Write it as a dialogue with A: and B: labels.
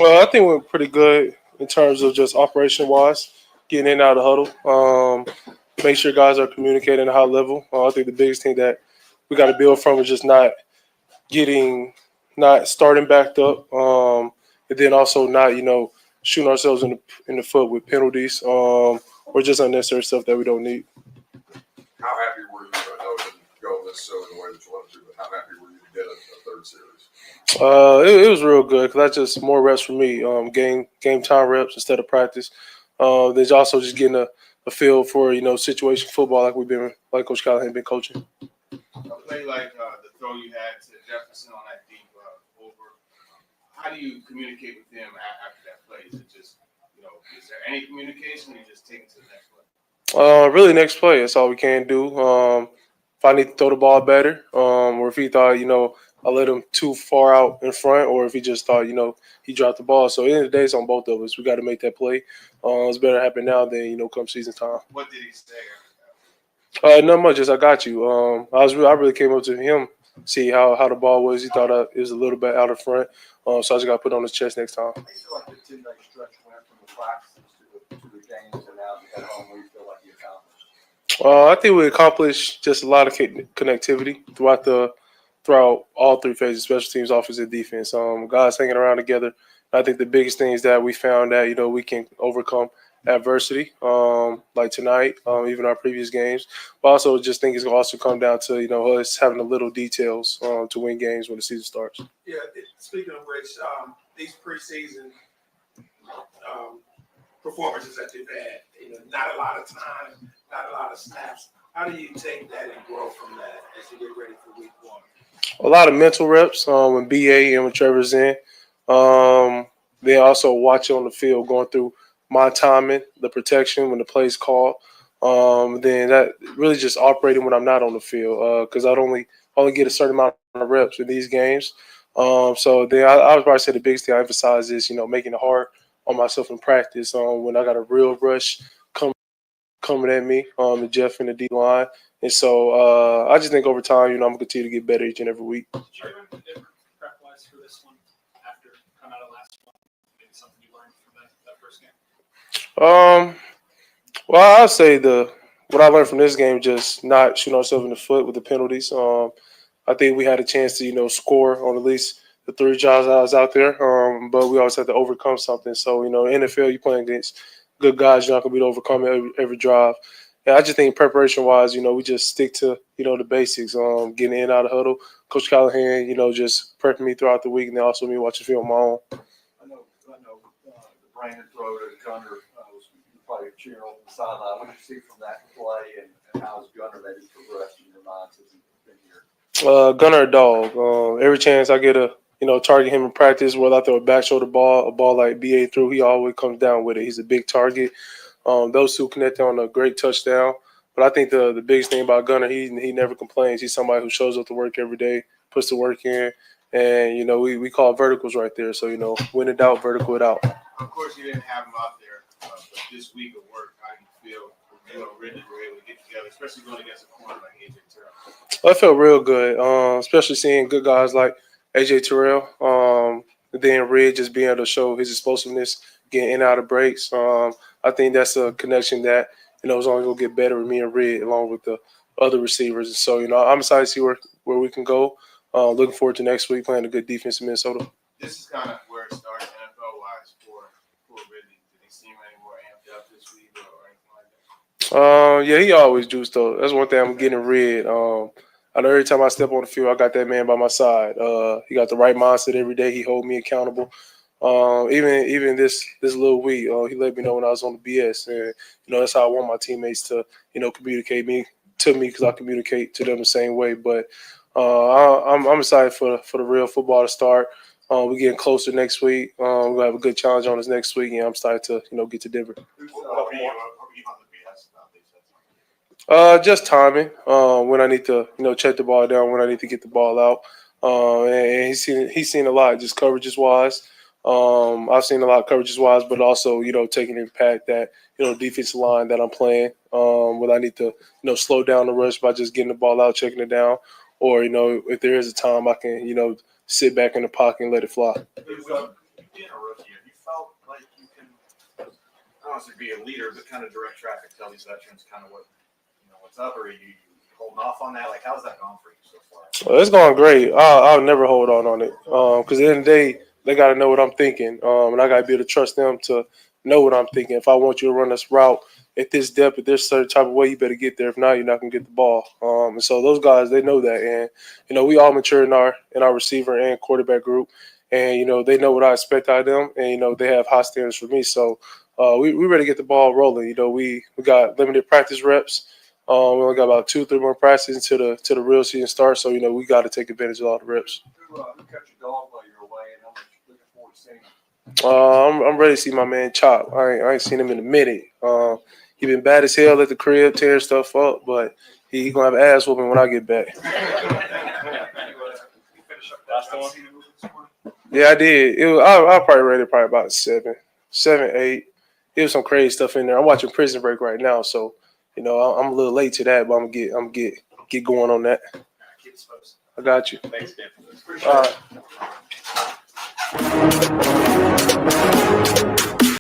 A: I think we're pretty good in terms of just operation wise, getting in and out of the huddle. Make sure guys are communicating at a high level. I think the biggest thing that we got to build from is just getting, not starting backed up, and then also not shooting ourselves in the foot with penalties or just unnecessary stuff that we don't need.
B: How happy were you? I know it didn't go necessarily the way that you wanted to, but how happy were you to get a third series?
A: It was real good because that's just more reps for me. Game time reps instead of practice. There's also just getting a feel for situation football like Coach Callahan been coaching.
C: A play like the throw you had to Jefferson on that deep over. How do you communicate with him after that play? Is it just is there any communication? Or you just take it to the next play?
A: Really, next play. That's all we can do. If I need to throw the ball better, or if he thought, I let him too far out in front, or if he just thought, he dropped the ball. So at the end of the day, it's on both of us. We got to make that play. It's better to happen now than, come season time.
C: What did he say?
A: Not much. Just I got you. I really came up to him, see how the ball was. He thought it was a little bit out of front. So I just got to put it on his chest next time.
D: I feel like the 10-day stretch went from the practices to the games, and now at home, where you feel like you accomplished?
A: I think we accomplished just a lot of connectivity throughout all three phases: special teams, offense, and defense. Guys hanging around together. I think the biggest thing is that we found that we can overcome adversity, like tonight, even our previous games. But also, just think it's going to also come down to us having the little details to win games when the season starts.
E: Yeah, speaking of which, these preseason performances that they've had, not a lot of time, not a lot of snaps. How do you take that and grow from that as you get ready for week one?
A: A lot of mental reps when BA and when Trevor's in. They also watch on the field, going through my timing, the protection when the play's called. Then that really just operating when I'm not on the field because I only get a certain amount of reps in these games. So then I would probably say the biggest thing I emphasize is making it hard on myself in practice when I got a real rush coming at me, and Jeff in the D line. And so I just think over time, I'm going to continue to get better each and every week.
F: Did you learn the different prep-wise for this one after coming out of last one? Maybe something you learned from that first game?
A: Well, I'd say what I learned from this game, just not shooting ourselves in the foot with the penalties. I think we had a chance to, score on at least the 3 drives that I was out there, but we always had to overcome something. So, NFL, you're playing against good guys. You're not going to be able to overcome every drive. And I just think preparation-wise, we just stick to, the basics, getting in and out of huddle. Coach Callahan, just prepping me throughout the week, and then also me watching film on my own.
D: I know the Brandon throw to Gunner was probably cheering on the sideline. What did you see from that play, and how has Gunner maybe progressed in your mind since he's been here?
A: Gunner a dog. Every chance I get to, target him in practice, whether I throw a back shoulder ball, a ball like BA threw, he always comes down with it. He's a big target. Those two connected on a great touchdown. But I think the biggest thing about Gunner, he never complains. He's somebody who shows up to work every day, puts the work in, and, we call verticals right there. So, when in doubt, vertical it out.
C: Of course, you didn't have him out there, but this week of work, how do you feel? Really were able to get together, especially going against a corner like AJ Terrell?
A: I felt real good, especially seeing good guys like AJ Terrell, then Red just being able to show his explosiveness, getting in and out of breaks. I think that's a connection that, is only going to get better with me and Red along with the other receivers. And so, I'm excited to see where we can go. Looking forward to next week playing a good defense in Minnesota.
C: This is kind of where it started NFL-wise for Ridley. Did he seem any more amped up this week or anything like that?
A: Yeah, he always juiced though. That's one thing I'm getting Red. I know every time I step on the field, I got that man by my side. He got the right mindset every day. He hold me accountable. Even this little week, he let me know when I was on the BS, and that's how I want my teammates to communicate to me because I communicate to them the same way. But I'm excited for the real football to start. We're getting closer next week. We're gonna have a good challenge on us next week, and I'm excited to get to Denver. Just timing. When I need to check the ball down, when I need to get the ball out. And he's seen a lot just coverages wise. I've seen a lot of coverages wise, but also taking impact that defensive line that I'm playing. When I need to slow down the rush by just getting the ball out, checking it down, or if there is a time I can sit back in the pocket and let it fly.
G: being a rookie, have you felt like you can, I don't want to say be a leader, but kind of direct traffic, tell these veterans kind of what's up, or are you holding off on that? Like, how's that gone for you so far?
A: Well, it's going great. I'll never hold on it because at the end of the day, they got to know what I'm thinking, and I got to be able to trust them to know what I'm thinking. If I want you to run this route at this depth, at this certain type of way, you better get there. If not, you're not gonna get the ball. And so those guys, they know that, and we all mature in our receiver and quarterback group, and they know what I expect out of them, and they have high standards for me. So we ready to get the ball rolling. We got limited practice reps. We only got about 2-3 more practices until the real season starts. So we got to take advantage of all the reps.
D: Who kept your dog while you were away, and how much looking forward to seeing him?
A: I'm ready to see my man Chop. I ain't seen him in a minute. He been bad as hell at the crib, tearing stuff up, but he gonna have ass whooping when I get back.
F: Last one.
A: Yeah, I did. I probably rated about 7, 8. There was some crazy stuff in there. I'm watching Prison Break right now, so I'm a little late to that, but I'm gonna get going on that.
F: Keep us posted.
A: I got you.
F: Thanks, Dan.
A: All right.